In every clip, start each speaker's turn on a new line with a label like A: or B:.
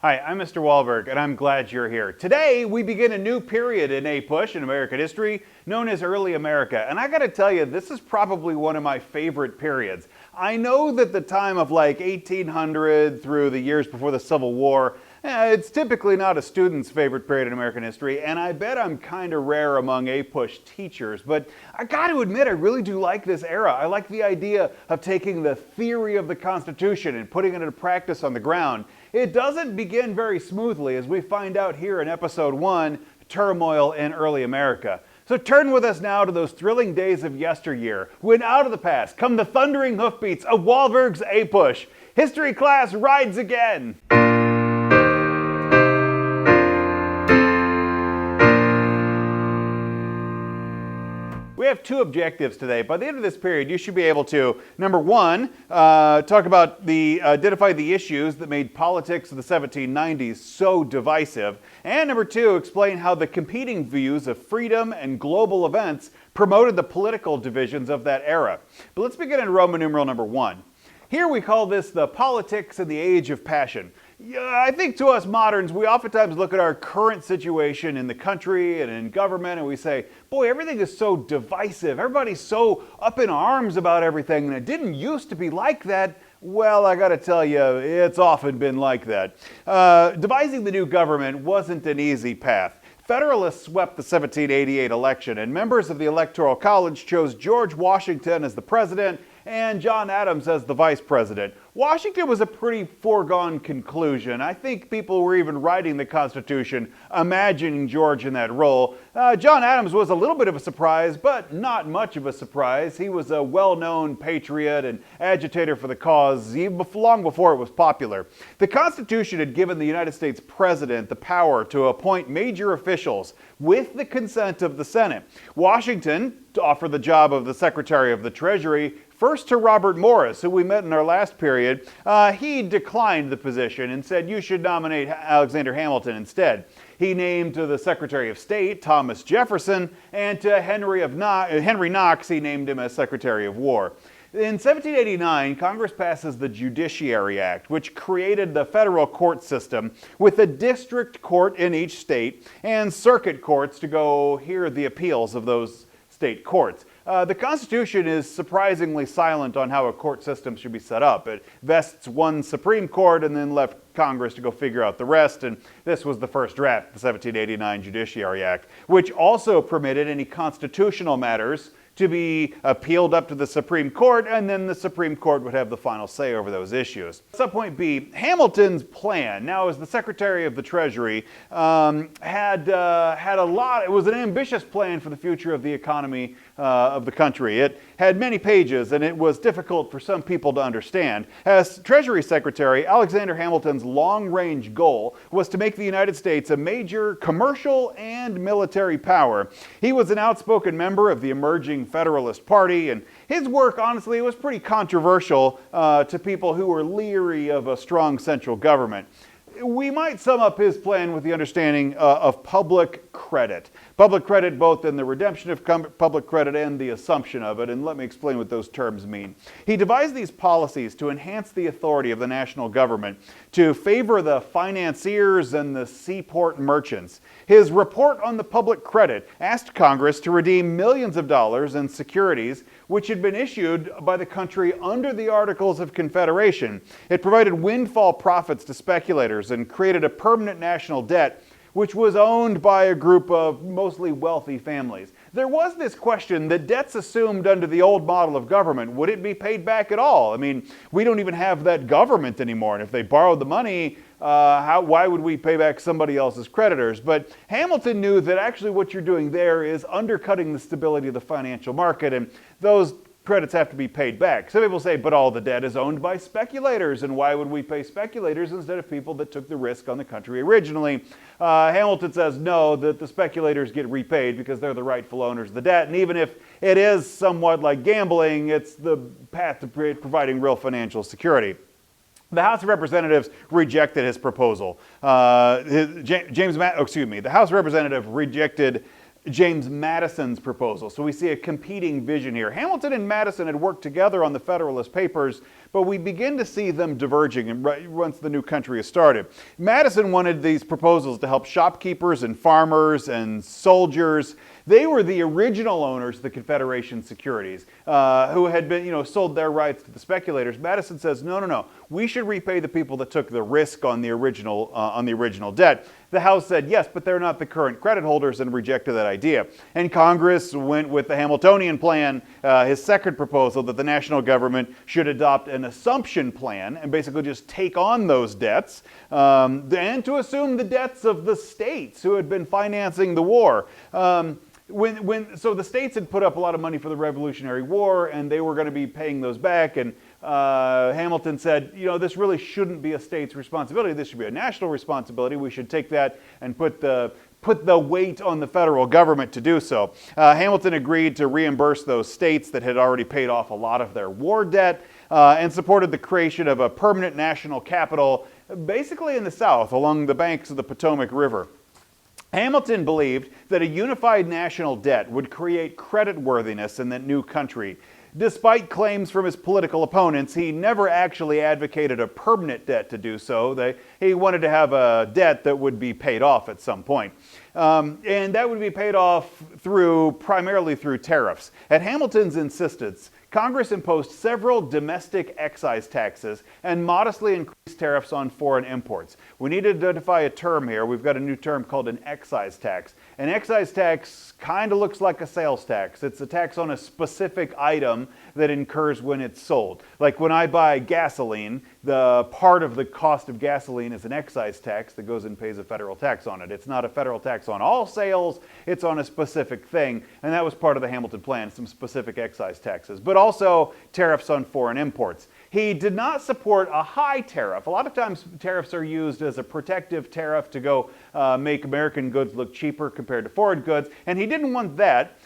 A: Hi, I'm Mr. Wahlberg, and I'm glad you're here. Today, we begin a new period in push in American history known as Early America. And I gotta tell you, this is probably one of my favorite periods. I know that the time of like 1800 through the years before the Civil War, it's typically not a student's favorite period in American history, and I bet I'm kind of rare among push teachers. But I gotta admit, I really do like this era. I like the idea of taking the theory of the Constitution and putting it into practice on the ground. It doesn't begin very smoothly, as we find out here in Episode 1, Turmoil in Early America. So turn with us now to those thrilling days of yesteryear, when out of the past come the thundering hoofbeats of Wahlberg's push. History class rides again! We have two objectives today. By the end of this period, you should be able to, number one, talk about identify the issues that made politics of the 1790s so divisive, and number two, explain how the competing views of freedom and global events promoted the political divisions of that era. But let's begin in Roman numeral number 1. Here we call this the politics in the age of passion. I think to us moderns, we oftentimes look at our current situation in the country and in government and we say, boy, everything is so divisive. Everybody's so up in arms about everything, and it didn't used to be like that. Well, I gotta tell you, it's often been like that. Devising the new government wasn't an easy path. Federalists swept the 1788 election, and members of the Electoral College chose George Washington as the president and John Adams as the vice president. Washington was a pretty foregone conclusion. I think people were even writing the Constitution imagining George in that role. John Adams was a little bit of a surprise, but not much of a surprise. He was a well-known patriot and agitator for the cause long before it was popular. The Constitution had given the United States president the power to appoint major officials with the consent of the Senate. Washington offered the job of the Secretary of the Treasury first to Robert Morris, who we met in our last period. He declined the position and said, you should nominate Alexander Hamilton instead. He named to the Secretary of State Thomas Jefferson, and to Henry Knox, he named him as Secretary of War. In 1789, Congress passes the Judiciary Act, which created the federal court system with a district court in each state and circuit courts to go hear the appeals of those state courts. The Constitution is surprisingly silent on how a court system should be set up. It vests one Supreme Court and then left Congress to go figure out the rest, and this was the first draft, the 1789 Judiciary Act, which also permitted any constitutional matters to be appealed up to the Supreme Court, and then the Supreme Court would have the final say over those issues. Subpoint B, Hamilton's plan, now as the Secretary of the Treasury, had a lot. It was an ambitious plan for the future of the economy of the country. It had many pages, and it was difficult for some people to understand. As Treasury Secretary, Alexander Hamilton's long-range goal was to make the United States a major commercial and military power. He was an outspoken member of the emerging Federalist Party, and his work, honestly, was pretty controversial to people who were leery of a strong central government. We might sum up his plan with the understanding of public credit. Public credit both in the redemption of public credit and the assumption of it, and let me explain what those terms mean. He devised these policies to enhance the authority of the national government, to favor the financiers and the seaport merchants. His report on the public credit asked Congress to redeem millions of dollars in securities which had been issued by the country under the Articles of Confederation. It provided windfall profits to speculators and created a permanent national debt which was owned by a group of mostly wealthy families. There was this question that debts assumed under the old model of government, would it be paid back at all? I mean, we don't even have that government anymore, and if they borrowed the money, why would we pay back somebody else's creditors? But Hamilton knew that actually what you're doing there is undercutting the stability of the financial market, and those credits have to be paid back. Some people say, but all the debt is owned by speculators, and why would we pay speculators instead of people that took the risk on the country originally? Hamilton says no, that the speculators get repaid because they're the rightful owners of the debt, and even if it is somewhat like gambling, it's the path to providing real financial security. The House of Representatives rejected his proposal. The House Representative rejected James Madison's proposal. So we see a competing vision here. Hamilton and Madison had worked together on the Federalist Papers, but we begin to see them diverging once the new country is started. Madison wanted these proposals to help shopkeepers and farmers and soldiers. They were the original owners of the Confederation securities who had been, sold their rights to the speculators. Madison says, no, we should repay the people that took the risk on the original debt. The House said yes, but they're not the current credit holders, and rejected that idea. And Congress went with the Hamiltonian plan, his second proposal, that the national government should adopt an assumption plan and basically just take on those debts and to assume the debts of the states who had been financing the war. So the states had put up a lot of money for the Revolutionary War, and they were going to be paying those back. And Hamilton said, this really shouldn't be a state's responsibility. This should be a national responsibility. We should take that and put the weight on the federal government to do so. Hamilton agreed to reimburse those states that had already paid off a lot of their war debt and supported the creation of a permanent national capital, basically in the South, along the banks of the Potomac River. Hamilton believed that a unified national debt would create creditworthiness in that new country. Despite claims from his political opponents, he never actually advocated a permanent debt to do so. He wanted to have a debt that would be paid off at some point. And that would be paid off primarily through tariffs. At Hamilton's insistence, Congress imposed several domestic excise taxes and modestly increased tariffs on foreign imports. We need to identify a term here. We've got a new term called an excise tax. An excise tax kind of looks like a sales tax. It's a tax on a specific item that incurs when it's sold. Like when I buy gasoline, the part of the cost of gasoline is an excise tax that goes and pays a federal tax on it. It's not a federal tax on all sales, it's on a specific thing. And that was part of the Hamilton plan, some specific excise taxes, but also tariffs on foreign imports. He did not support a high tariff. A lot of times tariffs are used as a protective tariff to go make American goods look cheaper compared to foreign goods, and he didn't want that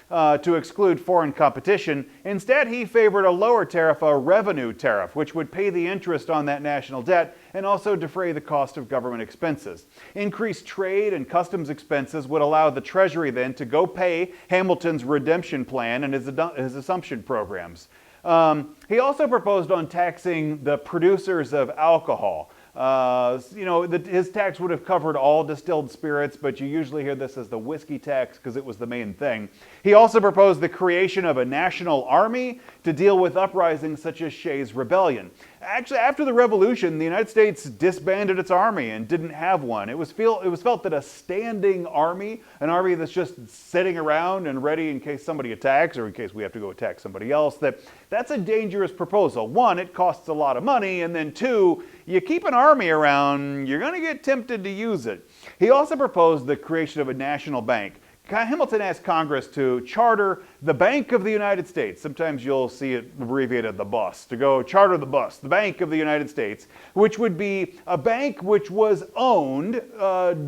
A: to exclude foreign competition. Instead, he favored a lower tariff, a revenue tariff, which would pay the interest on that national debt and also defray the cost of government expenses. Increased trade and customs expenses would allow the Treasury then to go pay Hamilton's redemption plan and his assumption programs. He also proposed on taxing the producers of alcohol. His tax would have covered all distilled spirits, but you usually hear this as the whiskey tax because it was the main thing. He also proposed the creation of a national army to deal with uprisings such as Shays' Rebellion. Actually, after the Revolution, the United States disbanded its army and didn't have one. It was felt that a standing army, an army that's just sitting around and ready in case somebody attacks or in case we have to go attack somebody else, that's a dangerous proposal. One, it costs a lot of money, and then two, you keep an army around, you're going to get tempted to use it. He also proposed the creation of a national bank. Hamilton asked Congress to charter the Bank of the United States. Sometimes you'll see it abbreviated the BUS, to go charter the BUS, the Bank of the United States, which would be a bank which was owned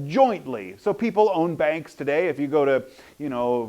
A: jointly. So people own banks today. If you go to,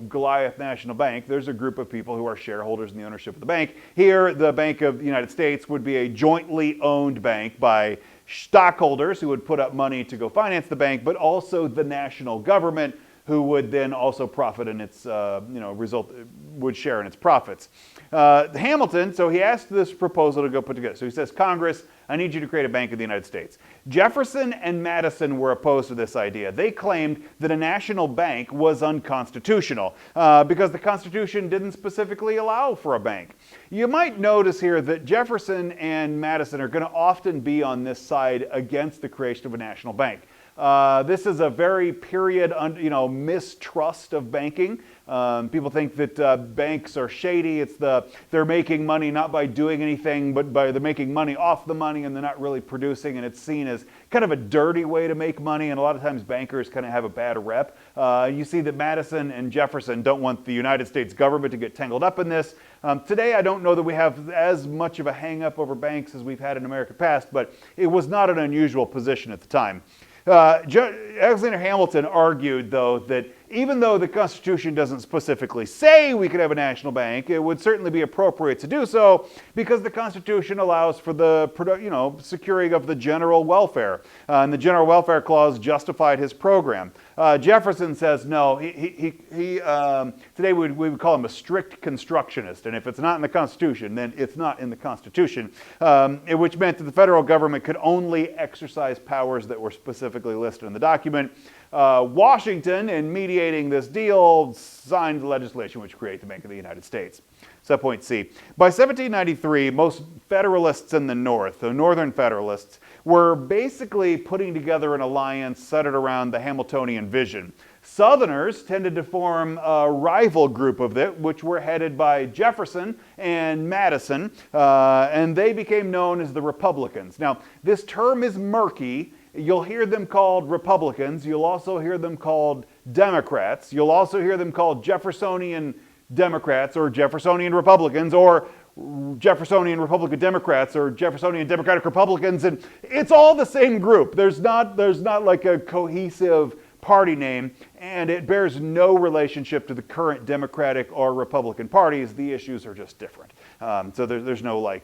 A: Goliath National Bank, there's a group of people who are shareholders in the ownership of the bank. Here, the Bank of the United States would be a jointly owned bank by stockholders who would put up money to go finance the bank, but also the national government, who would then also profit in its, would share in its profits. Hamilton, so he asked this proposal to go put together. So he says, Congress, I need you to create a Bank of the United States. Jefferson and Madison were opposed to this idea. They claimed that a national bank was unconstitutional because the Constitution didn't specifically allow for a bank. You might notice here that Jefferson and Madison are going to often be on this side against the creation of a national bank. This is a very period, mistrust of banking. People think that banks are shady. They're making money not by doing anything, but they're making money off the money, and they're not really producing. And it's seen as kind of a dirty way to make money. And a lot of times bankers kind of have a bad rep. You see that Madison and Jefferson don't want the United States government to get tangled up in this. Today, I don't know that we have as much of a hang-up over banks as we've had in America past, but it was not an unusual position at the time. Alexander Hamilton argued, though, that even though the Constitution doesn't specifically say we could have a national bank, it would certainly be appropriate to do so because the Constitution allows for the securing of the general welfare. And the General Welfare Clause justified his program. Jefferson says no. Today we would call him a strict constructionist, and if it's not in the Constitution, then it's not in the Constitution, which meant that the federal government could only exercise powers that were specifically listed in the document. Washington, in mediating this deal, signed the legislation which created the Bank of the United States. Subpoint C. By 1793, most Federalists in the North, the Northern Federalists, were basically putting together an alliance centered around the Hamiltonian vision. Southerners tended to form a rival group of it, which were headed by Jefferson and Madison, and they became known as the Republicans. Now, this term is murky. You'll hear them called Republicans. You'll also hear them called Democrats. You'll also hear them called Jeffersonian Democrats or Jeffersonian Republicans or Jeffersonian Republican Democrats or Jeffersonian Democratic Republicans, and it's all the same group. There's not like a cohesive party name, and it bears no relationship to the current Democratic or Republican parties. The issues are just different. So there's no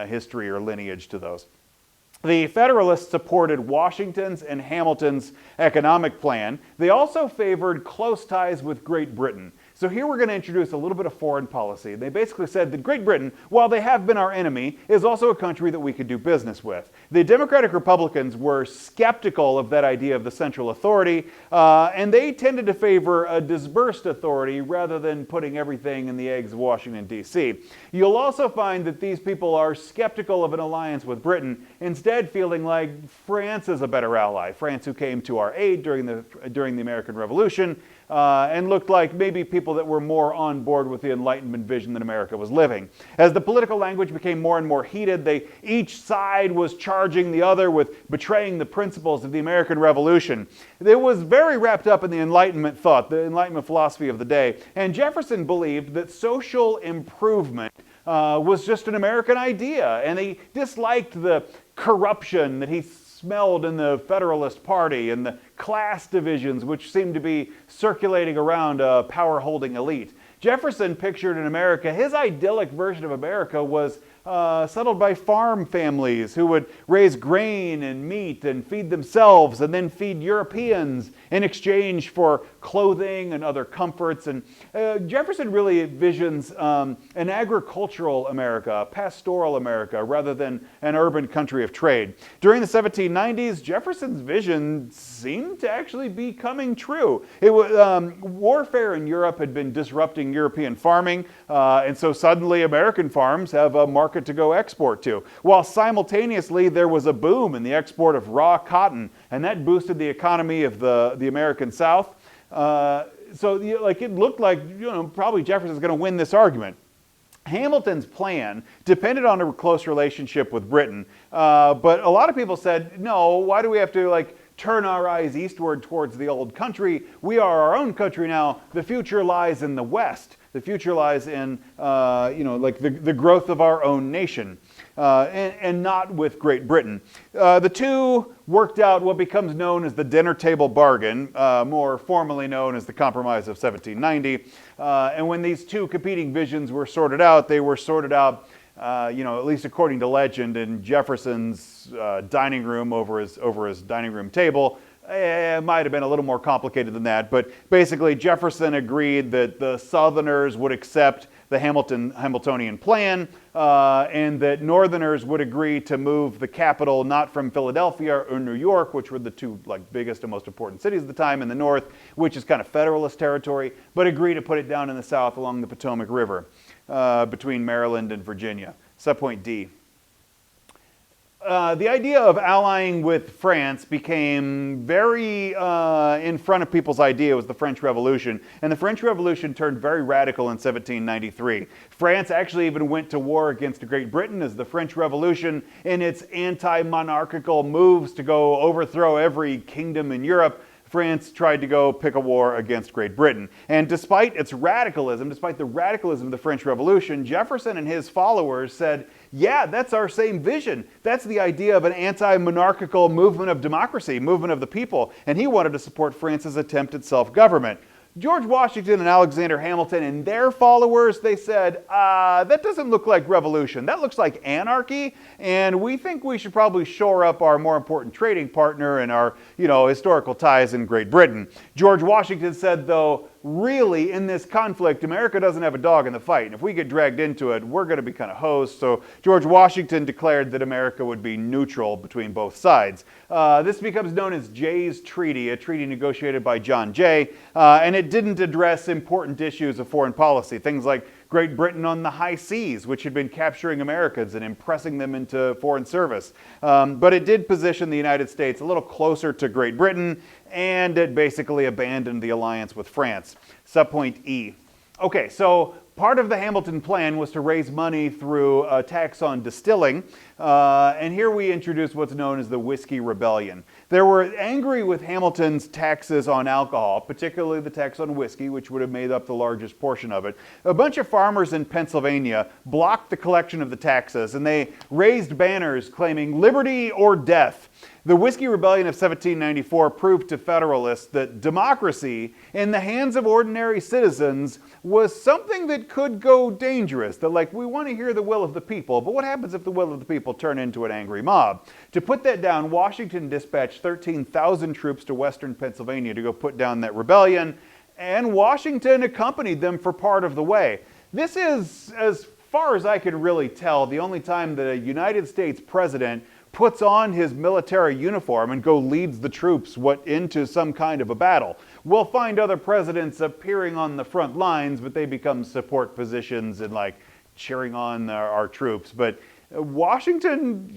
A: history or lineage to those. The Federalists supported Washington's and Hamilton's economic plan. They also favored close ties with Great Britain. So here we're going to introduce a little bit of foreign policy. They basically said that Great Britain, while they have been our enemy, is also a country that we could do business with. The Democratic Republicans were skeptical of that idea of the central authority, and they tended to favor a dispersed authority rather than putting everything in the eggs of Washington, D.C. You'll also find that these people are skeptical of an alliance with Britain, instead feeling like France is a better ally. France, who came to our aid during the American Revolution, and looked like maybe people that were more on board with the Enlightenment vision that America was living. As the political language became more and more heated, each side was charging the other with betraying the principles of the American Revolution. It was very wrapped up in the Enlightenment thought, the Enlightenment philosophy of the day, and Jefferson believed that social improvement was just an American idea, and he disliked the corruption that he smelled in the Federalist Party and the class divisions which seemed to be circulating around a power-holding elite. Jefferson pictured in America, his idyllic version of America was settled by farm families who would raise grain and meat and feed themselves and then feed Europeans in exchange for clothing and other comforts. And Jefferson really visions an agricultural America, a pastoral America, rather than an urban country of trade. During the 1790s, Jefferson's vision seemed to actually be coming true. Warfare in Europe had been disrupting European farming, and so suddenly American farms have a market to go export to, while simultaneously there was a boom in the export of raw cotton, and that boosted the economy of the American South. So it looked like probably Jefferson's going to win this argument. Hamilton's plan depended on a close relationship with Britain, but a lot of people said, no, why do we have to turn our eyes eastward towards the old country? We are our own country now. The future lies in the West. The future lies in, the growth of our own nation, and not with Great Britain. The two worked out what becomes known as the dinner table bargain, more formally known as the Compromise of 1790. And when these two competing visions were sorted out, they were sorted out, at least according to legend, in Jefferson's dining room over his dining room table. It might have been a little more complicated than that, but basically Jefferson agreed that the Southerners would accept the Hamiltonian plan, and that Northerners would agree to move the capital not from Philadelphia or New York, which were the two biggest and most important cities at the time in the North, which is kind of Federalist territory, but agree to put it down in the South along the Potomac River, between Maryland and Virginia. Subpoint D. The idea of allying with France became very in front of people's idea was the French Revolution. And the French Revolution turned very radical in 1793. France actually even went to war against Great Britain as the French Revolution, in its anti-monarchical moves to go overthrow every kingdom in Europe, France tried to go pick a war against Great Britain. And despite its radicalism, despite the radicalism of the French Revolution, Jefferson and his followers said, yeah, that's our same vision. That's the idea of an anti-monarchical movement of democracy, movement of the people. And he wanted to support France's attempt at self-government. George Washington and Alexander Hamilton and their followers, they said, that doesn't look like revolution. That looks like anarchy, and we think we should probably shore up our more important trading partner and our, historical ties in Great Britain. George Washington said, though, really, in this conflict, America doesn't have a dog in the fight. And if we get dragged into it, we're going to be kind of hosts. So George Washington declared that America would be neutral between both sides. This becomes known as Jay's Treaty, a treaty negotiated by John Jay. And it didn't address important issues of foreign policy, things like Great Britain on the high seas, which had been capturing Americans and impressing them into foreign service. But it did position the United States a little closer to Great Britain, and it basically abandoned the alliance with France. Subpoint E. Okay, so part of the Hamilton plan was to raise money through a tax on distilling, and here we introduce what's known as the Whiskey Rebellion. They were angry with Hamilton's taxes on alcohol, particularly the tax on whiskey, which would have made up the largest portion of it. A bunch of farmers in Pennsylvania blocked the collection of the taxes, and they raised banners claiming liberty or death. The Whiskey Rebellion of 1794 proved to Federalists that democracy in the hands of ordinary citizens was something that could go dangerous. That, we want to hear the will of the people, but what happens if the will of the people turn into an angry mob? To put that down, Washington dispatched 13,000 troops to western Pennsylvania to go put down that rebellion, and Washington accompanied them for part of the way. This is, as far as I can really tell, the only time that a United States president puts on his military uniform and leads the troops into some kind of a battle. We'll find other presidents appearing on the front lines, but they become support positions and cheering on our troops. But Washington,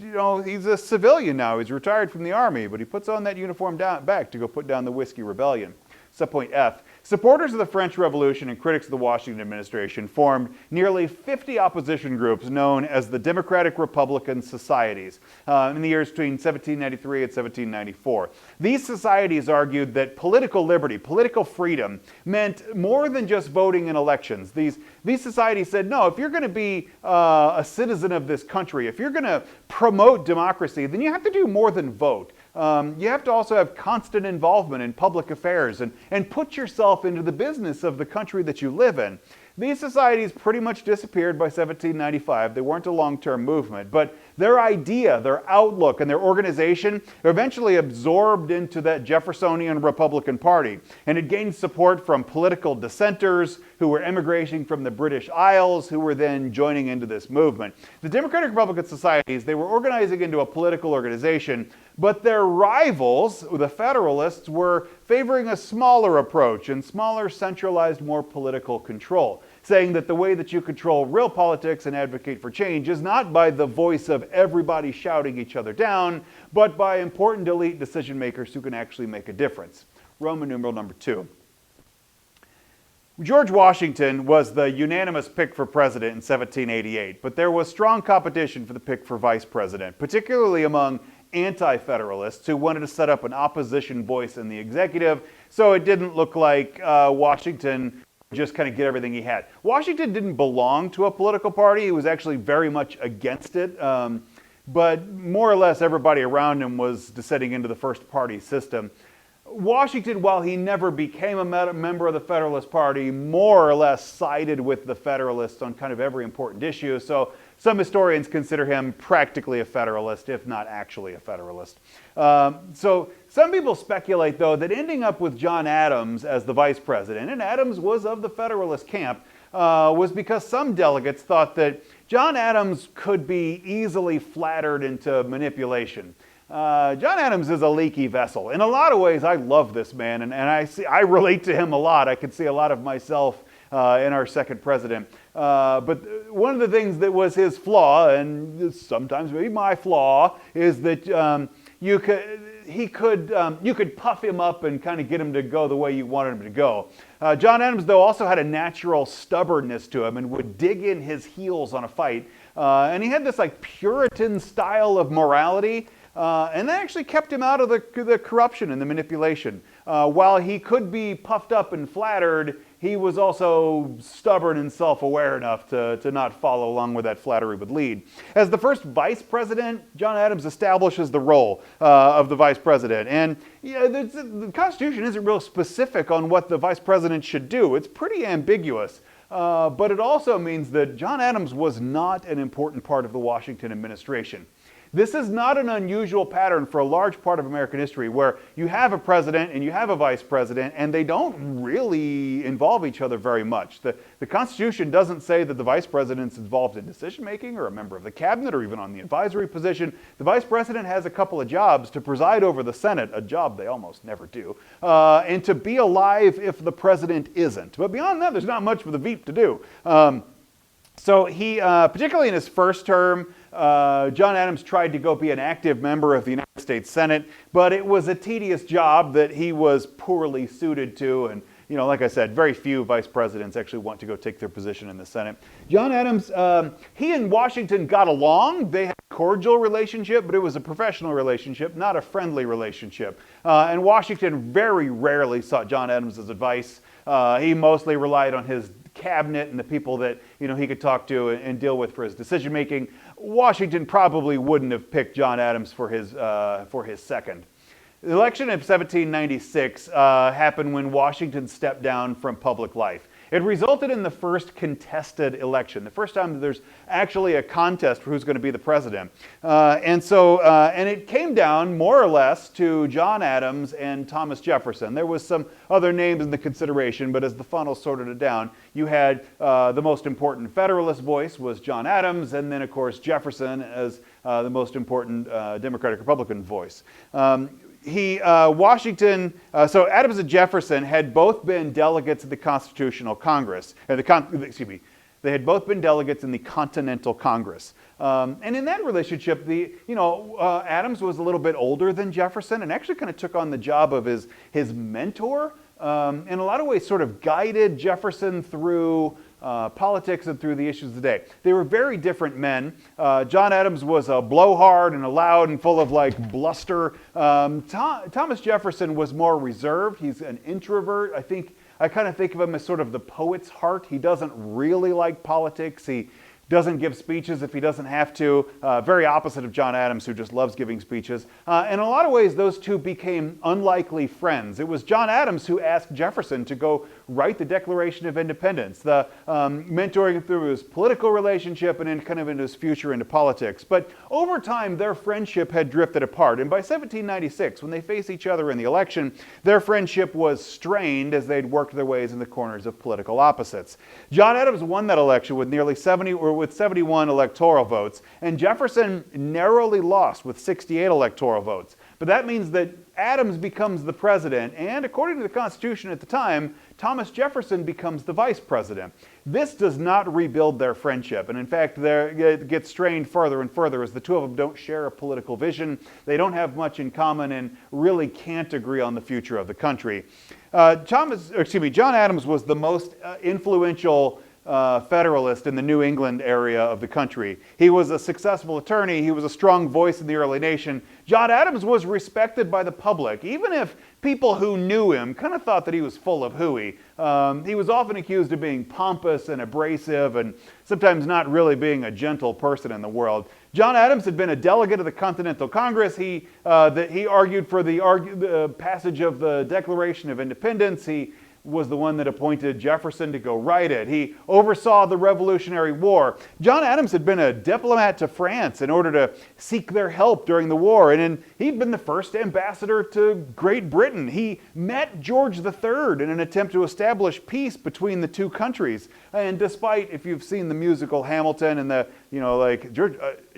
A: he's a civilian now. He's retired from the army, but he puts on that uniform back to go put down the Whiskey Rebellion. Subpoint F. Supporters of the French Revolution and critics of the Washington administration formed nearly 50 opposition groups known as the Democratic Republican Societies in the years between 1793 and 1794. These societies argued that political liberty, political freedom, meant more than just voting in elections. These societies said, no, if you're going to be a citizen of this country, if you're going to promote democracy, then you have to do more than vote. You have to also have constant involvement in public affairs and put yourself into the business of the country that you live in. These societies pretty much disappeared by 1795. They weren't a long-term movement, but their idea, their outlook, and their organization eventually absorbed into that Jeffersonian Republican Party, and it gained support from political dissenters who were emigrating from the British Isles, who were then joining into this movement. The Democratic Republican Societies, they were organizing into a political organization, but their rivals, the Federalists, were favoring a smaller approach and smaller, centralized, more political control, saying that the way that you control real politics and advocate for change is not by the voice of everybody shouting each other down, but by important elite decision makers who can actually make a difference. Roman numeral number 2. George Washington was the unanimous pick for president in 1788, but there was strong competition for the pick for vice president, particularly among anti-federalists who wanted to set up an opposition voice in the executive, so it didn't look like Washington just kind of get everything he had. Washington didn't belong to a political party. He was actually very much against it, but more or less everybody around him was descending into the first party system. Washington, while he never became a member of the Federalist Party, more or less sided with the Federalists on kind of every important issue. So some historians consider him practically a Federalist, if not actually a Federalist. So some people speculate, though, that ending up with John Adams as the vice president, and Adams was of the Federalist camp, was because some delegates thought that John Adams could be easily flattered into manipulation. John Adams is a leaky vessel. In a lot of ways, I love this man, and I relate to him a lot. I can see a lot of myself in our second president. But one of the things that was his flaw, and sometimes maybe my flaw, is that you could puff him up and kind of get him to go the way you wanted him to go. John Adams, though, also had a natural stubbornness to him and would dig in his heels on a fight. And he had this Puritan style of morality. and that actually kept him out of the corruption and the manipulation. While he could be puffed up and flattered, he was also stubborn and self-aware enough to not follow along where that flattery would lead. As the first vice president, John Adams establishes the role of the vice president. And the Constitution isn't real specific on what the vice president should do. It's pretty ambiguous. But it also means that John Adams was not an important part of the Washington administration. This is not an unusual pattern for a large part of American history where you have a president and you have a vice president and they don't really involve each other very much. The Constitution doesn't say that the vice president's involved in decision making or a member of the cabinet or even on the advisory position. The vice president has a couple of jobs: to preside over the Senate, a job they almost never do, and to be alive if the president isn't. But beyond that, there's not much for the Veep to do. So he, particularly in his first term, John Adams tried to go be an active member of the United States Senate, but it was a tedious job that he was poorly suited to, and like I said, very few vice presidents actually want to go take their position in the Senate. John Adams, he and Washington got along. They had a cordial relationship, but it was a professional relationship, not a friendly relationship. And Washington very rarely sought John Adams' advice. He mostly relied on his cabinet and the people that he could talk to and deal with for his decision making. Washington probably wouldn't have picked John Adams for his second. The election of 1796 happened when Washington stepped down from public life. It resulted in the first contested election, the first time that there's actually a contest for who's going to be the president. And it came down more or less to John Adams and Thomas Jefferson. There was some other names in the consideration, but as the funnel sorted it down, you had the most important Federalist voice was John Adams, and then of course Jefferson as the most important Democratic-Republican voice. So Adams and Jefferson had both been delegates of the Constitutional Congress. They had both been delegates in the Continental Congress. And in that relationship, Adams was a little bit older than Jefferson and actually kind of took on the job of his mentor. In a lot of ways sort of guided Jefferson through politics and through the issues of the day. They were very different men. John Adams was a blowhard and a loud and full of bluster. Thomas Jefferson was more reserved. He's an introvert. I kind of think of him as sort of the poet's heart. He doesn't really like politics. He doesn't give speeches if he doesn't have to. Very opposite of John Adams, who just loves giving speeches. In a lot of ways, those two became unlikely friends. It was John Adams who asked Jefferson to go write the Declaration of Independence, mentoring him through his political relationship and then kind of into his future into politics. But over time, their friendship had drifted apart. And by 1796, when they faced each other in the election, their friendship was strained as they'd worked their ways in the corners of political opposites. John Adams won that election with nearly 71 electoral votes, and Jefferson narrowly lost with 68 electoral votes. But that means that Adams becomes the president, and according to the Constitution at the time, Thomas Jefferson becomes the vice president. This does not rebuild their friendship, and in fact, it gets strained further and further as the two of them don't share a political vision. They don't have much in common and really can't agree on the future of the country. John Adams was the most influential Federalist in the New England area of the country. He was a successful attorney. He was a strong voice in the early nation. John Adams was respected by the public, even if people who knew him kind of thought that he was full of hooey. He was often accused of being pompous and abrasive and sometimes not really being a gentle person in the world. John Adams had been a delegate of the Continental Congress. He argued for the passage of the Declaration of Independence. He was the one that appointed Jefferson to go write it. He oversaw the Revolutionary War. John Adams had been a diplomat to France in order to seek their help during the war, and he'd been the first ambassador to Great Britain. He met George III in an attempt to establish peace between the two countries. And despite, if you've seen the musical Hamilton and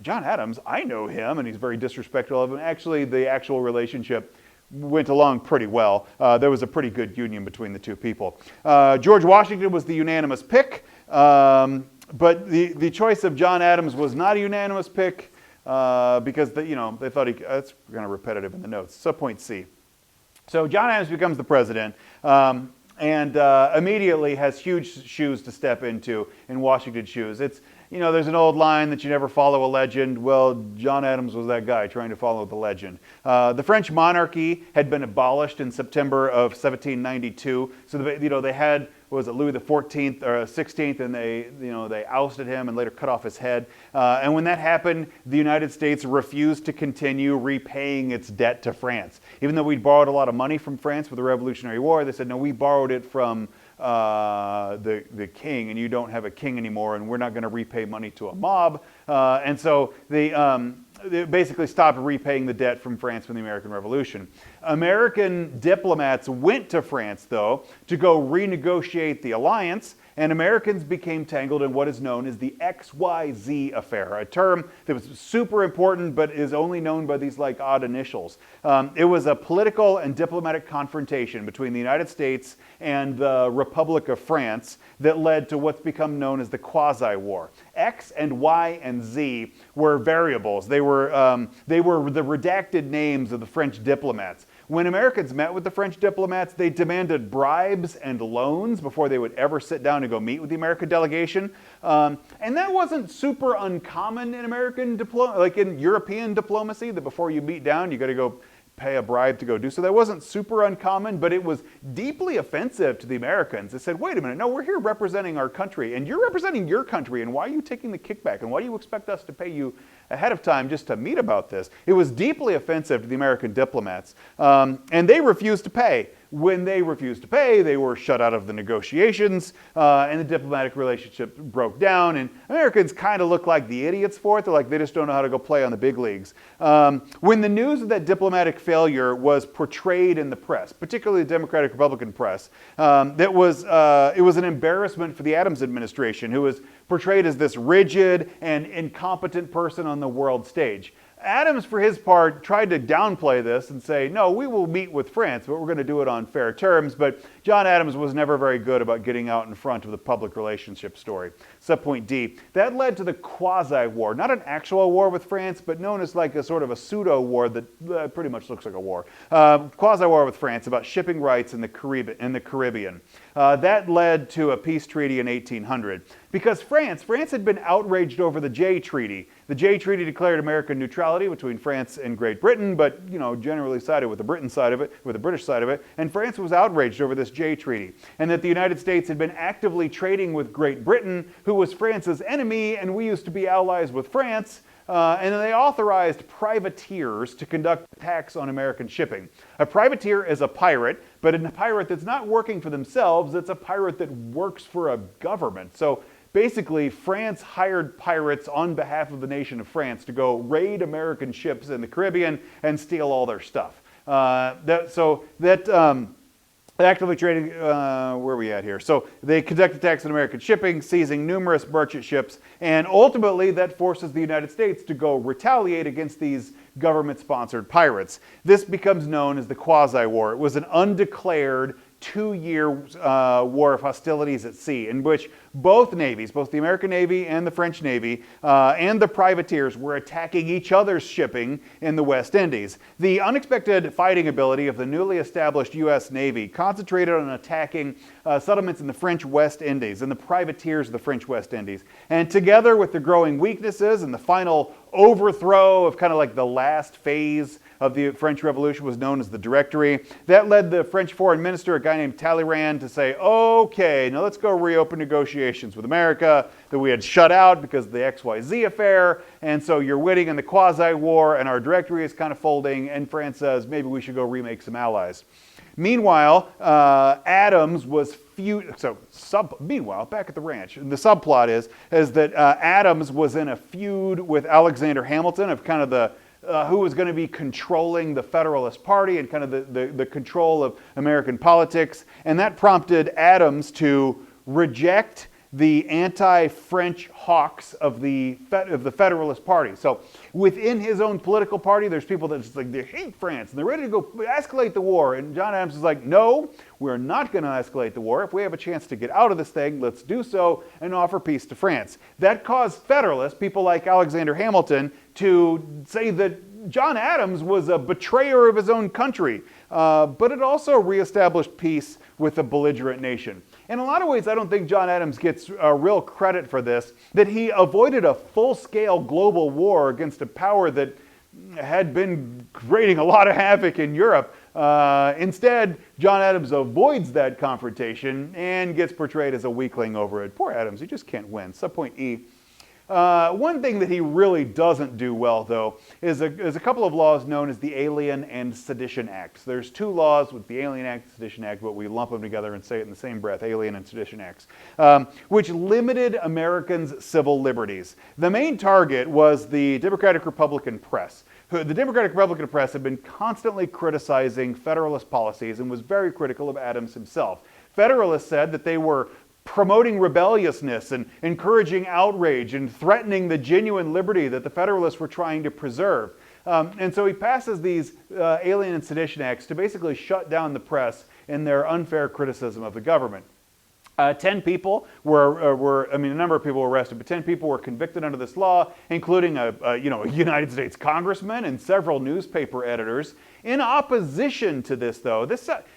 A: John Adams, I know him, and he's very disrespectful of him. Actually, the actual relationship went along pretty well. There was a pretty good union between the two people. George Washington was the unanimous pick, but the choice of John Adams was not a unanimous pick because they thought that's kind of repetitive in the notes. So point C. So John Adams becomes the president and immediately has huge shoes to step into in Washington's shoes. you know, there's an old line that you never follow a legend. Well, John Adams was that guy trying to follow the legend. The French monarchy had been abolished in September of 1792. So, they had, what was it, Louis the 14th or 16th, and they ousted him and later cut off his head. And when that happened, the United States refused to continue repaying its debt to France. Even though we'd borrowed a lot of money from France for the Revolutionary War, they said, no, we borrowed it from the king, and you don't have a king anymore, and we're not going to repay money to a mob. And so they basically stopped repaying the debt from France from the American Revolution. American diplomats went to France, though, to go renegotiate the alliance, and Americans became tangled in what is known as the XYZ affair, a term that was super important but is only known by these like odd initials. It was a political and diplomatic confrontation between the United States and the Republic of France that led to what's become known as the Quasi-War. X and Y and Z were variables. They were the redacted names of the French diplomats. When Americans met with the French diplomats, they demanded bribes and loans before they would ever sit down to go meet with the American delegation. And that wasn't super uncommon in in European diplomacy, that before you meet down, you got to go pay a bribe to go do so. That wasn't super uncommon, but it was deeply offensive to the Americans. They said, wait a minute, no, we're here representing our country, and you're representing your country, and why are you taking the kickback, and why do you expect us to pay you ahead of time just to meet about this? It was deeply offensive to the American diplomats, and they refused to pay. When they refused to pay, they were shut out of the negotiations, and the diplomatic relationship broke down, and Americans kind of look like the idiots for it. They're like, they just don't know how to go play on the big leagues. When the news of that diplomatic failure was portrayed in the press, particularly the Democratic Republican press, it was an embarrassment for the Adams administration, who was portrayed as this rigid and incompetent person on the world stage. Adams, for his part, tried to downplay this and say, no, we will meet with France, but we're going to do it on fair terms. But John Adams was never very good about getting out in front of the public relationship story. Subpoint D. That led to the Quasi-War. Not an actual war with France, but known as like a sort of a pseudo-war that pretty much looks like a war. Quasi-War with France about shipping rights in the Caribbean. That led to a peace treaty in 1800. Because France had been outraged over the Jay Treaty. The Jay Treaty declared American neutrality between France and Great Britain, but generally sided with the British side of it, and France was outraged over this Jay Treaty, and that the United States had been actively trading with Great Britain, who was France's enemy, and we used to be allies with France. And then they authorized privateers to conduct attacks on American shipping. A privateer is a pirate, but a pirate that's not working for themselves, it's a pirate that works for a government. So basically, France hired pirates on behalf of the nation of France to go raid American ships in the Caribbean and steal all their stuff. Actively trading, where are we at here? So they conduct attacks on American shipping, seizing numerous merchant ships, and ultimately that forces the United States to go retaliate against these government-sponsored pirates. This becomes known as the Quasi-War. It was an undeclared 2-year war of hostilities at sea, in which both navies, both the American Navy and the French Navy, and the privateers were attacking each other's shipping in the West Indies. The unexpected fighting ability of the newly established U.S. Navy concentrated on attacking settlements in the French West Indies and the privateers of the French West Indies. And together with the growing weaknesses and the final overthrow of kind of like the last phase of the French Revolution was known as the Directory. That led the French foreign minister, a guy named Talleyrand, to say, okay, now let's go reopen negotiations with America that we had shut out because of the XYZ affair, and so you're winning in the Quasi-War, and our Directory is kind of folding, and France says, maybe we should go remake some allies. Meanwhile, Adams was meanwhile, back at the ranch, the subplot is that Adams was in a feud with Alexander Hamilton of kind of the who was going to be controlling the Federalist Party and kind of the control of American politics. And that prompted Adams to reject the anti-French hawks of the Federalist Party. So within his own political party, there's people that just like, they hate France and they're ready to go escalate the war. And John Adams is like, no, we're not going to escalate the war. If we have a chance to get out of this thing, let's do so and offer peace to France. That caused Federalists, people like Alexander Hamilton, to say that John Adams was a betrayer of his own country. But it also reestablished peace with a belligerent nation. In a lot of ways, I don't think John Adams gets real credit for this, that he avoided a full-scale global war against a power that had been creating a lot of havoc in Europe. Instead, John Adams avoids that confrontation and gets portrayed as a weakling over it. Poor Adams, he just can't win. Subpoint E. One thing that he really doesn't do well, though, is a couple of laws known as the Alien and Sedition Acts. There's two laws with the Alien Act and Sedition Act, but we lump them together and say it in the same breath, Alien and Sedition Acts, which limited Americans' civil liberties. The main target was the Democratic-Republican press. The Democratic-Republican press had been constantly criticizing Federalist policies and was very critical of Adams himself. Federalists said that they were promoting rebelliousness and encouraging outrage and threatening the genuine liberty that the Federalists were trying to preserve. And so he passes these Alien and Sedition Acts to basically shut down the press in their unfair criticism of the government. 10 people a number of people were arrested, but 10 people were convicted under this law, including a United States congressman and several newspaper editors. In opposition to this, though,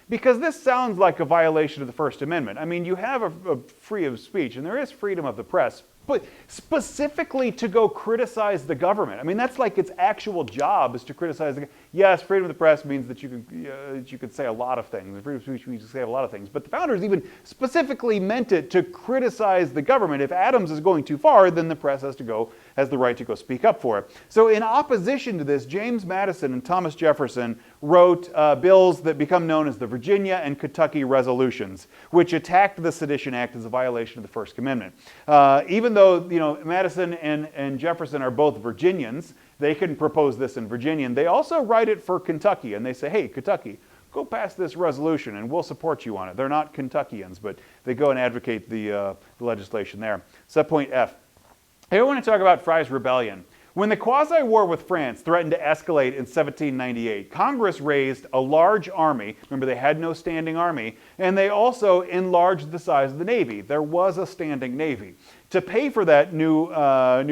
A: because this sounds like a violation of the First Amendment. I mean, you have a freedom of speech, and there is freedom of the press, but specifically to go criticize the government. I mean, that's like its actual job is to criticize the government. Yes, freedom of the press means that you could say a lot of things. Freedom of speech means you can say a lot of things. But the founders even specifically meant it to criticize the government. If Adams is going too far, then the press has the right to go speak up for it. So in opposition to this, James Madison and Thomas Jefferson wrote bills that become known as the Virginia and Kentucky Resolutions, which attacked the Sedition Act as a violation of the First Amendment. Even though Madison and Jefferson are both Virginians, they can propose this in Virginian. They also write it for Kentucky, and they say, hey, Kentucky, go pass this resolution and we'll support you on it. They're not Kentuckians, but they go and advocate the legislation there. Subpoint F. Here I want to talk about Fry's Rebellion. When the quasi-war with France threatened to escalate in 1798, Congress raised a large army. Remember, they had no standing army, and they also enlarged the size of the Navy. There was a standing Navy. To pay for that new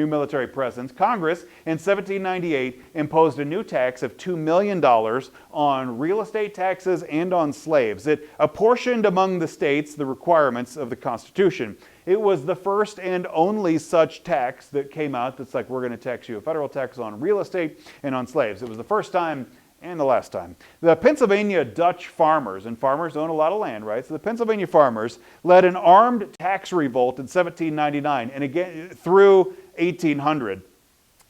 A: military presence, Congress in 1798 imposed a new tax of $2 million on real estate taxes and on slaves. It apportioned among the states the requirements of the Constitution. It was the first and only such tax that came out that's like, we're going to tax you a federal tax on real estate and on slaves. It was the first time and the last time. The Pennsylvania Dutch farmers, and farmers own a lot of land, right? So the Pennsylvania farmers led an armed tax revolt in 1799 and again through 1800.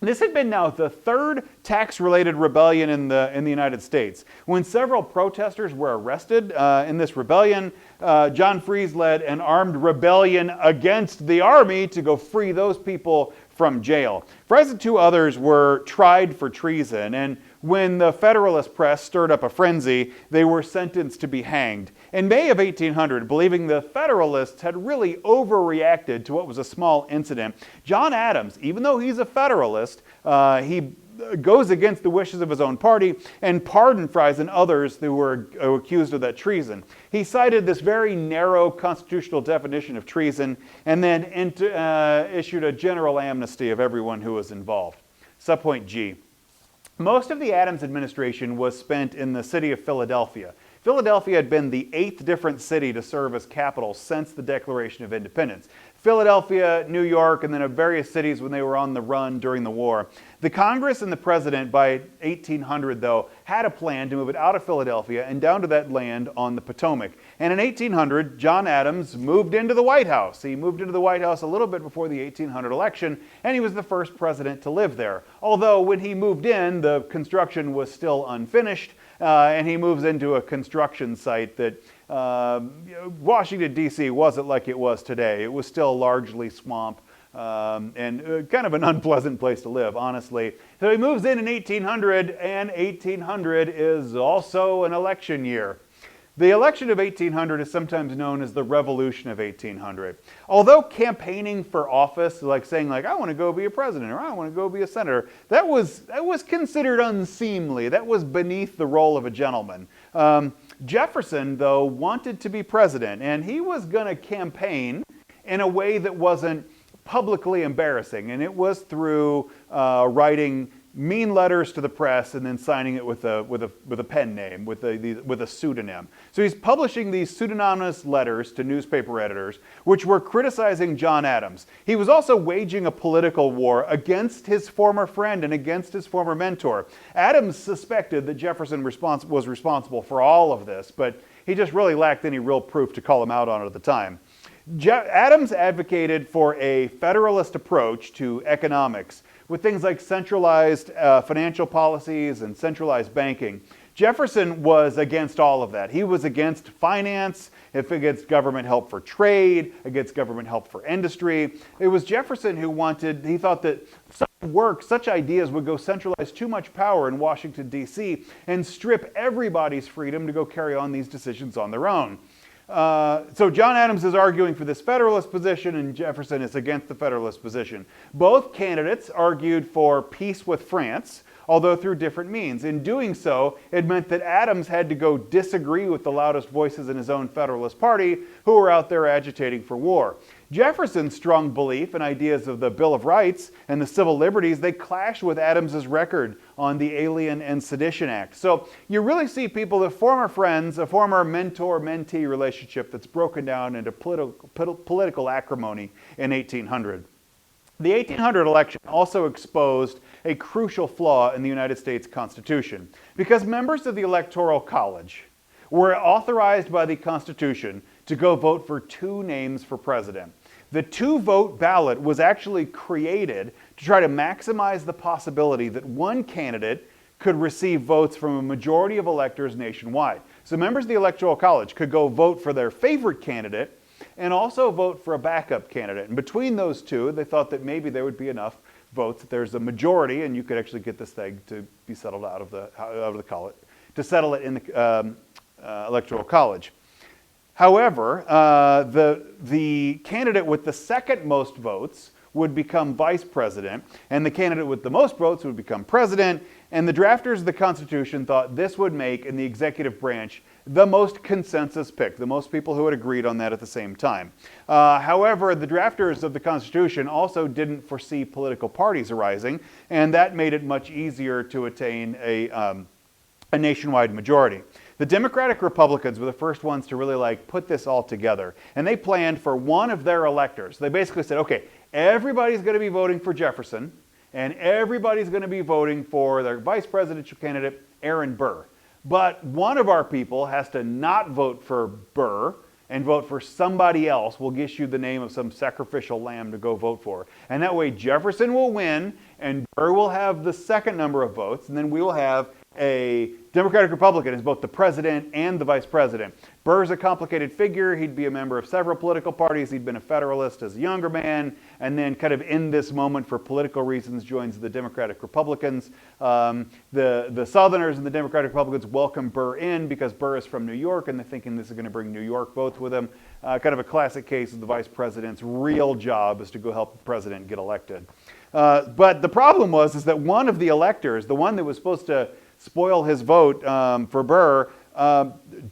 A: This had been now the third tax-related rebellion in the United States. When several protesters were arrested in this rebellion, John Fries led an armed rebellion against the army to go free those people from jail. Fries and two others were tried for treason, and when the Federalist press stirred up a frenzy, they were sentenced to be hanged. In May of 1800, believing the Federalists had really overreacted to what was a small incident, John Adams, even though he's a Federalist, he goes against the wishes of his own party and pardoned Fries and others who were accused of that treason. He cited this very narrow constitutional definition of treason and then issued a general amnesty of everyone who was involved. Subpoint G. Most of the Adams administration was spent in the city of Philadelphia. Philadelphia had been the 8th different city to serve as capital since the Declaration of Independence. Philadelphia, New York, and then various cities when they were on the run during the war. The Congress and the President by 1800, though, had a plan to move it out of Philadelphia and down to that land on the Potomac. And in 1800, John Adams moved into the White House. He moved into the White House a little bit before the 1800 election, and he was the first president to live there. Although when he moved in, the construction was still unfinished, and he moves into a construction site that Washington, D.C. wasn't like it was today. It was still largely swamp and kind of an unpleasant place to live, honestly. So he moves in 1800, and 1800 is also an election year. The election of 1800 is sometimes known as the Revolution of 1800. Although campaigning for office, like saying I want to go be a president or I want to go be a senator, that was considered unseemly. That was beneath the role of a gentleman. Jefferson, though, wanted to be president, and he was going to campaign in a way that wasn't publicly embarrassing, and it was through writing mean letters to the press and then signing it with a pen name, with a pseudonym. So he's publishing these pseudonymous letters to newspaper editors, which were criticizing John Adams. He was also waging a political war against his former friend and against his former mentor. Adams suspected that Jefferson was responsible for all of this, but he just really lacked any real proof to call him out on it at the time. Adams advocated for a federalist approach to economics, with things like centralized financial policies and centralized banking. Jefferson was against all of that. He was against finance, against government help for trade, against government help for industry. It was Jefferson who he thought that such ideas would go centralize too much power in Washington, D.C. and strip everybody's freedom to go carry on these decisions on their own. So John Adams is arguing for this Federalist position, and Jefferson is against the Federalist position. Both candidates argued for peace with France, although through different means. In doing so, it meant that Adams had to go disagree with the loudest voices in his own Federalist Party, who were out there agitating for war. Jefferson's strong belief and ideas of the Bill of Rights and the civil liberties, they clashed with Adams's record on the Alien and Sedition Act. So you really see people, the former friends, a former mentor-mentee relationship that's broken down into political acrimony in 1800. The 1800 election also exposed a crucial flaw in the United States Constitution, because members of the Electoral College were authorized by the Constitution to go vote for 2 names for president. The 2-vote ballot was actually created to try to maximize the possibility that one candidate could receive votes from a majority of electors nationwide. So members of the Electoral College could go vote for their favorite candidate and also vote for a backup candidate. And between those two, they thought that maybe there would be enough votes that there's a majority and you could actually get this thing to be settled out of the college, to settle it in the Electoral College. However, the candidate with the second most votes would become vice president, and the candidate with the most votes would become president, and the drafters of the Constitution thought this would make, in the executive branch, the most consensus pick, the most people who had agreed on that at the same time. However, the drafters of the Constitution also didn't foresee political parties arising, and that made it much easier to attain a nationwide majority. The Democratic Republicans were the first ones to really put this all together, and they planned for one of their electors. They basically said, okay, everybody's going to be voting for Jefferson, and everybody's going to be voting for their vice presidential candidate, Aaron Burr. But one of our people has to not vote for Burr and vote for somebody else. We'll issue the name of some sacrificial lamb to go vote for. And that way Jefferson will win, and Burr will have the second number of votes, and then we will have a Democratic Republican as both the president and the vice president. Burr's a complicated figure. He'd be a member of several political parties. He'd been a Federalist as a younger man, and then kind of in this moment for political reasons joins the Democratic Republicans. The Southerners and the Democratic Republicans welcome Burr in because Burr is from New York, and they're thinking this is going to bring New York votes with him. Kind of a classic case of the vice president's real job is to go help the president get elected. But the problem is that one of the electors, the one that was supposed to spoil his vote for Burr,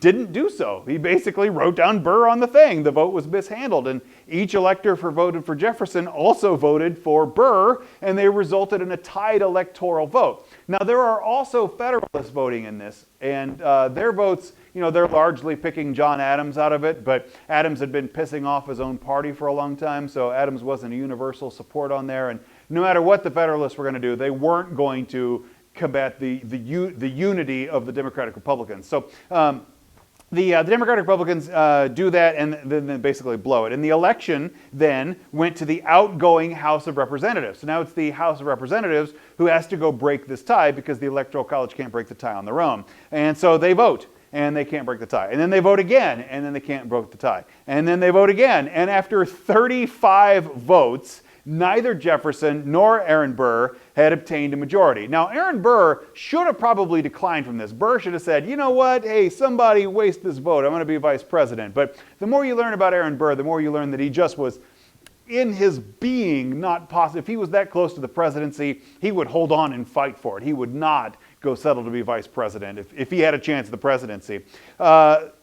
A: didn't do so. He basically wrote down Burr on the thing. The vote was mishandled, and each elector voted for Jefferson also voted for Burr, and they resulted in a tied electoral vote. Now, there are also Federalists voting in this, and their votes, they're largely picking John Adams out of it, but Adams had been pissing off his own party for a long time, so Adams wasn't a universal support on there, and no matter what the Federalists were going to do, they weren't going to combat the unity of the Democratic Republicans. So the Democratic Republicans do that and then basically blow it. And the election then went to the outgoing House of Representatives. So now it's the House of Representatives who has to go break this tie because the Electoral College can't break the tie on their own. And so they vote, and they can't break the tie. And then they vote again, and then they can't break the tie. And then they vote again. And after 35 votes, neither Jefferson nor Aaron Burr had obtained a majority. Now, Aaron Burr should have probably declined from this. Burr should have said, you know what, hey, somebody waste this vote. I'm going to be vice president. But the more you learn about Aaron Burr, the more you learn that he just was, in his being, not possible. If he was that close to the presidency, he would hold on and fight for it. He would not go settle to be vice president if he had a chance at the presidency.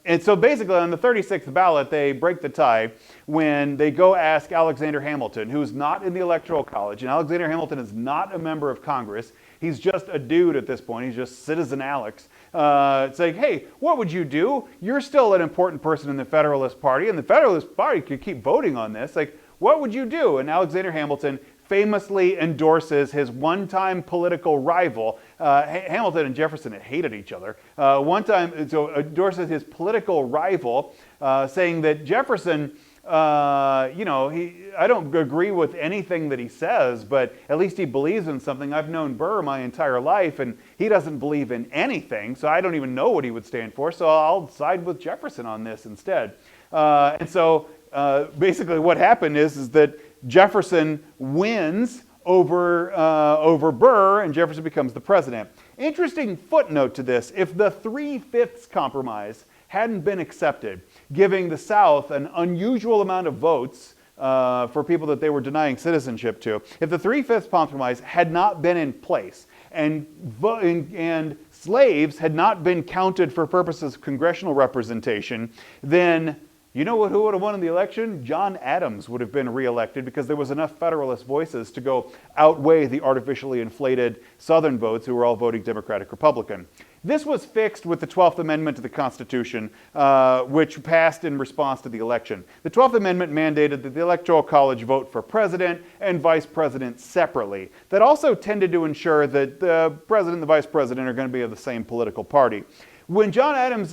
A: And so basically on the 36th ballot, they break the tie when they go ask Alexander Hamilton, who's not in the Electoral College, and Alexander Hamilton is not a member of Congress. He's just a dude at this point. He's just Citizen Alex. Saying, hey, what would you do? You're still an important person in the Federalist Party, and the Federalist Party could keep voting on this. Like, what would you do? And Alexander Hamilton famously endorses his one-time political rival. Hamilton and Jefferson had hated each other. Endorses his political rival, saying that Jefferson, I don't agree with anything that he says, but at least he believes in something. I've known Burr my entire life, and he doesn't believe in anything, so I don't even know what he would stand for, so I'll side with Jefferson on this instead. Basically what happened is that Jefferson wins over Burr, and Jefferson becomes the president. Interesting footnote to this: if the 3/5 compromise hadn't been accepted, giving the South an unusual amount of votes for people that they were denying citizenship to, if the 3/5 compromise had not been in place and slaves had not been counted for purposes of congressional representation, then you know who would have won in the election? John Adams would have been reelected, because there was enough Federalist voices to go outweigh the artificially inflated Southern votes who were all voting Democratic Republican. This was fixed with the 12th Amendment to the Constitution, which passed in response to the election. The 12th Amendment mandated that the Electoral College vote for president and vice president separately. That also tended to ensure that the president and the vice president are going to be of the same political party. When John Adams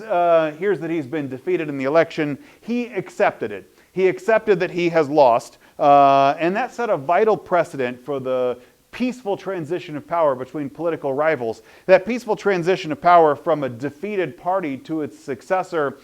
A: hears that he's been defeated in the election, he accepted it. He accepted that he has lost, and that set a vital precedent for the peaceful transition of power between political rivals. That peaceful transition of power from a defeated party to its successor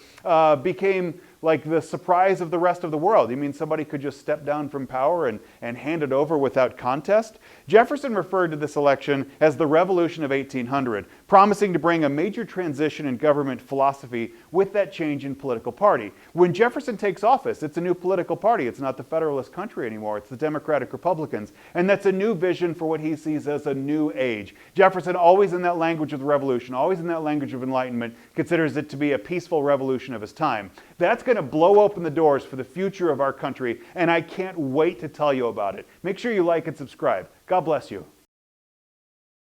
A: became like the surprise of the rest of the world. You mean somebody could just step down from power and hand it over without contest? Jefferson referred to this election as the Revolution of 1800, promising to bring a major transition in government philosophy with that change in political party. When Jefferson takes office, it's a new political party. It's not the Federalist country anymore. It's the Democratic Republicans. And that's a new vision for what he sees as a new age. Jefferson, always in that language of the Revolution, always in that language of Enlightenment, considers it to be a peaceful revolution of his time. That's going to blow open the doors for the future of our country, and I can't wait to tell you about it. Make sure you like and subscribe. God bless you.